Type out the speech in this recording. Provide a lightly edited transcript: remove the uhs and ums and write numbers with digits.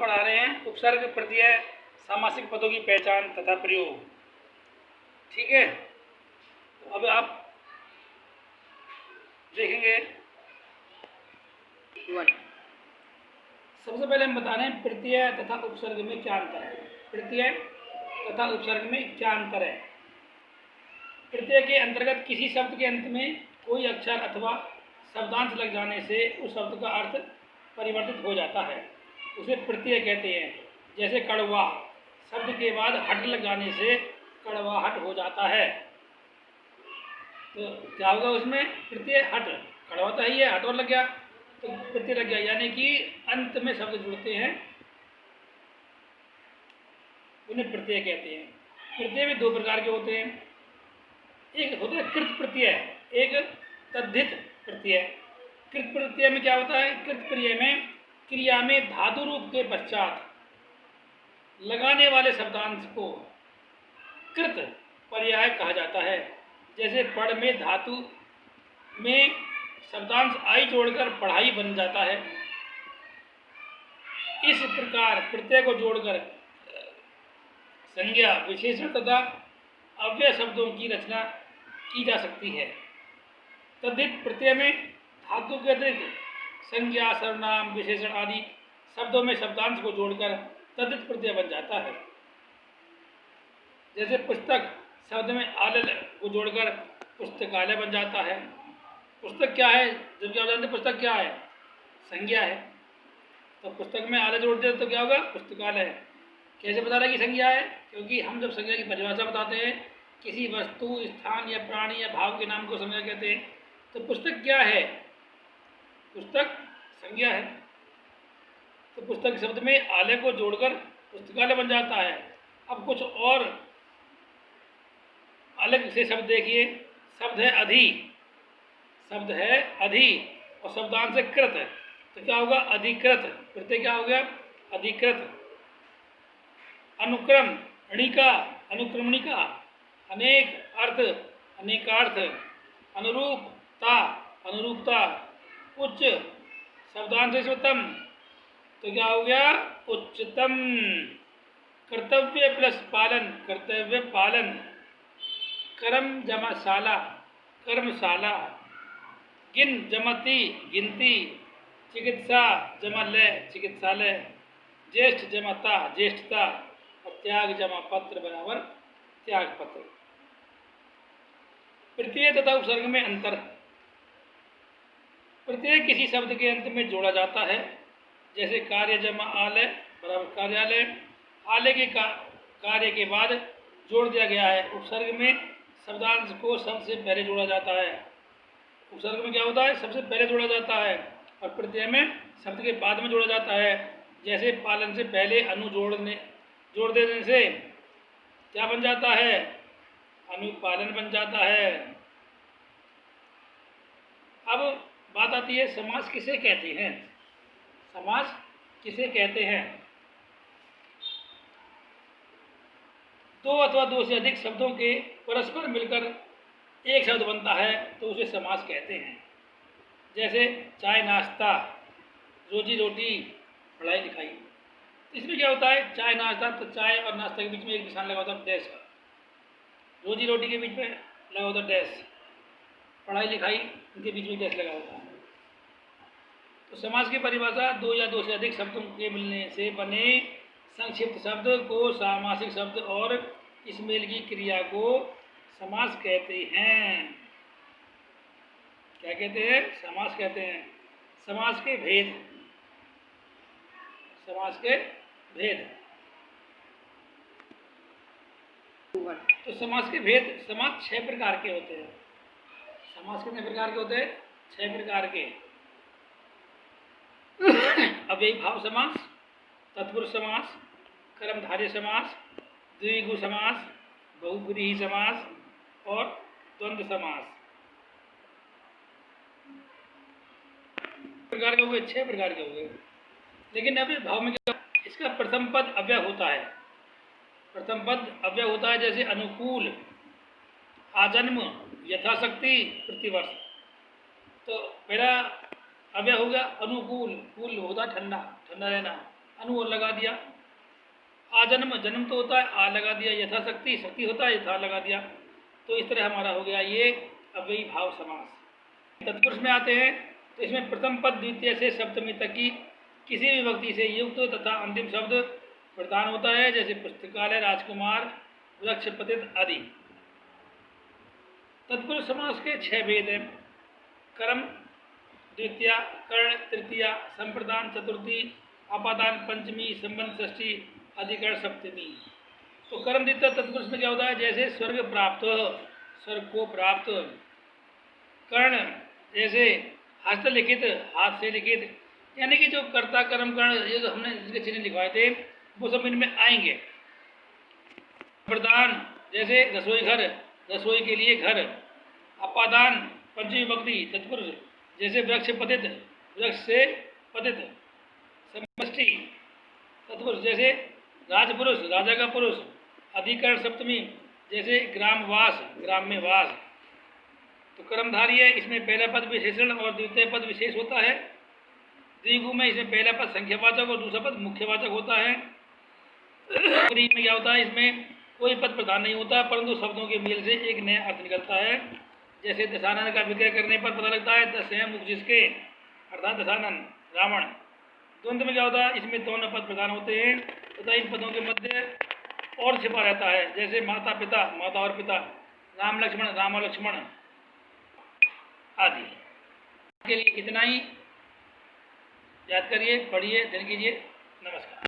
पढ़ा रहे हैं उपसर्ग प्रत्यय सामासिक पदों की पहचान तथा प्रयोग। ठीक है, तो अब आप देखेंगे सबसे पहले हम बता रहे हैं प्रत्यय तथा उपसर्ग में क्या अंतर है। प्रत्यय तथा उपसर्ग में क्या अंतर है। प्रत्यय के अंतर्गत किसी शब्द के अंत में कोई अक्षर अथवा शब्दांश लग जाने से उस शब्द का अर्थ परिवर्तित हो जाता है, उसे प्रत्यय कहते हैं। जैसे कड़वा शब्द के बाद हट लग जाने से कड़वाहट हो जाता है। तो क्या होगा उसमें प्रत्यय हट, कड़वा तो ही है, हट और लग गया तो प्रत्यय लग गया, यानी कि अंत में शब्द जुड़ते हैं उन्हें प्रत्यय कहते हैं। प्रत्यय भी दो प्रकार के होते हैं, एक होता है कृत प्रत्यय, एक तद्धित प्रत्यय। कृत प्रत्यय में क्या होता है, कृत प्रत्यय में क्रिया में धातु रूप के पश्चात लगाने वाले शब्दांश को कृत पर्याय कहा जाता है। जैसे पढ़ में धातु में शब्दांश आई जोड़कर पढ़ाई बन जाता है। इस प्रकार प्रत्यय को जोड़कर संज्ञा विशेषण तथा अव्यय शब्दों की रचना की जा सकती है। तद्धित प्रत्यय में धातु के अतिरिक्त संज्ञा सर्वनाम विशेषण आदि शब्दों में शब्दांश को जोड़कर तद्धित प्रत्यय बन जाता है। जैसे पुस्तक शब्द में आलल को जोड़कर पुस्तकालय बन जाता है। पुस्तक क्या है, जब क्या जानते पुस्तक क्या है, संज्ञा है, तो पुस्तक में आलय जोड़ दे तो क्या होगा, पुस्तकालय। कैसे बता रहा है कि संज्ञा है, क्योंकि हम जब संज्ञा की परिभाषा बताते हैं किसी वस्तु स्थान या प्राणी या भाव के नाम को संज्ञा कहते हैं। तो पुस्तक क्या है, पुस्तक संज्ञा है, तो पुस्तक शब्द में आलय को जोड़कर पुस्तकालय बन जाता है। अब कुछ और अलग से शब्द देखिए, शब्द है अधि, शब्द है अधि और शब्दांश है कृत, तो क्या होगा, अधिकृत। प्रत्यय क्या हो गया, अधिकृत। अनुक्रम णिका अनुक्रमणिका, अनेक अर्थ अनेकार्थ, अनुरूपता अनुरूपता, उच्च शब्दांश है उत्तम, तो क्या हो गया, उच्चतम। कर्तव्य प्लस पालन कर्तव्य पालन, कर्म जमा शाला कर्मशाला, गिन जमती गिनती, चिकित्सा जमा लय चिकित्सालय, ज्येष्ठ जमाता ज्येष्ठता और त्याग जमा पत्र बराबर त्याग पत्र। प्रत्यय तथा उपसर्ग में अंतर। प्रत्यय किसी शब्द के अंत में जोड़ा जाता है, जैसे कार्य जमा आलय बराबर कार्यालय। आलय के कार्य के बाद जोड़ दिया गया है। उपसर्ग में शब्दांश को शब्द से पहले जोड़ा जाता है। उपसर्ग में क्या होता है, सबसे पहले जोड़ा जाता है, और प्रत्यय में शब्द के बाद में जोड़ा जाता है। जैसे पालन से पहले अनु जोड़ देने से क्या बन जाता है, अनुपालन बन जाता है। अब बात आती है समास किसे कहते हैं। समास किसे कहते हैं, दो अथवा दो से अधिक शब्दों के परस्पर मिलकर एक शब्द बनता है तो उसे समास कहते हैं। जैसे चाय नाश्ता, रोजी रोटी, पढ़ाई लिखाई। इसमें क्या होता है, चाय नाश्ता, तो चाय और नाश्ता के बीच में एक निशान लगा होता है डैश का, रोजी रोटी के बीच में लगा होता है डैश, पढ़ाई लिखाई उनके बीच में डैश लगा होता है। तो समास की परिभाषा दो या दो से अधिक शब्दों के मिलने से बने संक्षिप्त शब्द को सामासिक शब्द और इस मेल की क्रिया को समास कहते हैं। क्या कहते हैं, समास कहते हैं। समास के भेद। समास के भेद, तो समास के भेद, समास 6 प्रकार के होते हैं। समास कितने प्रकार के होते हैं, 6 प्रकार के। अव्ययी भाव समास, तत्पुरुष समास, कर्मधारय समास, द्विगु समास, बहुब्रीहि समास और द्वंद्व समास। प्रकार के हो गए, 6 प्रकार के हो गए। लेकिन अव्यय भाव में क्या, इसका प्रथम पद अव्यय होता है। प्रथम पद अव्यय होता है, जैसे अनुकूल, आजन्म, यथाशक्ति, प्रतिवर्ष। तो पहला अव्यय हो गया अनुकूल, कूल होता ठंडा, ठंडा रहना। अनु और लगा दिया। आजन्म जन्म तो होता है, आ लगा दिया। यथाशक्ति शक्ति होता है, यथा लगा दिया। तो इस तरह हमारा हो गया ये अव्ययी भाव समास। तत्पुरुष में आते हैं तो इसमें प्रथम पद द्वितीय से सप्तमी तक की किसी भी व्यक्ति से युक्त तथा अंतिम शब्द प्रधान होता है, जैसे पुस्तकालय, राजकुमार, वृक्ष, पतित आदि। तत्पुरुष समास के 6 भेद हैं। कर्म द्वितीया, कर्ण तृतीया, संप्रदान चतुर्थी, आपादान पंचमी, संबंध षष्ठी, अधिकरण सप्तमी। तो कर्म द्वितीय तत्पुरुष में क्या होता है, जैसे स्वर्ग प्राप्त, स्वर्ग को प्राप्त। कर्ण जैसे हस्तलिखित, हाथ से लिखित, यानी कि जो कर्ता कर्म कर्ण, ये जो हमने जिसके चिन्ह लिखवाए थे वो सब इनमें आएंगे। प्रदान जैसे रसोई घर, रसोई के लिए घर। अपादान पंचमी विभक्ति तत्पुरुष, जैसे वृक्ष पतित, वृक्ष से पतित। समष्टि तत्पुरुष, जैसे राजपुरुष, राजा का पुरुष। अधिकरण सप्तमी, जैसे ग्रामवास, ग्राम में वास। तो कर्मधारी है, इसमें पहला पद विशेषण और द्वितीय पद विशेष होता है। द्विगु में इसमें पहला पद संख्यावाचक और दूसरा पद मुख्यवाचक होता है। में क्या होता है, इसमें कोई पद प्रधान नहीं होता, परंतु शब्दों के मेल से एक नया अर्थ निकलता है। जैसे दशानन का विक्रय करने पर पता लगता है दस है मुख जिसके, अर्थात दशानन रावण। द्वंद्व में क्या होता है, इसमें दोनों पद प्रधान होते हैं तथा इन पदों के मध्य और छिपा रहता है, जैसे माता पिता, माता और पिता, राम लक्ष्मण, राम और लक्ष्मण आदि। के लिए इतना ही, याद करिए, पढ़िए, ध्यान कीजिए।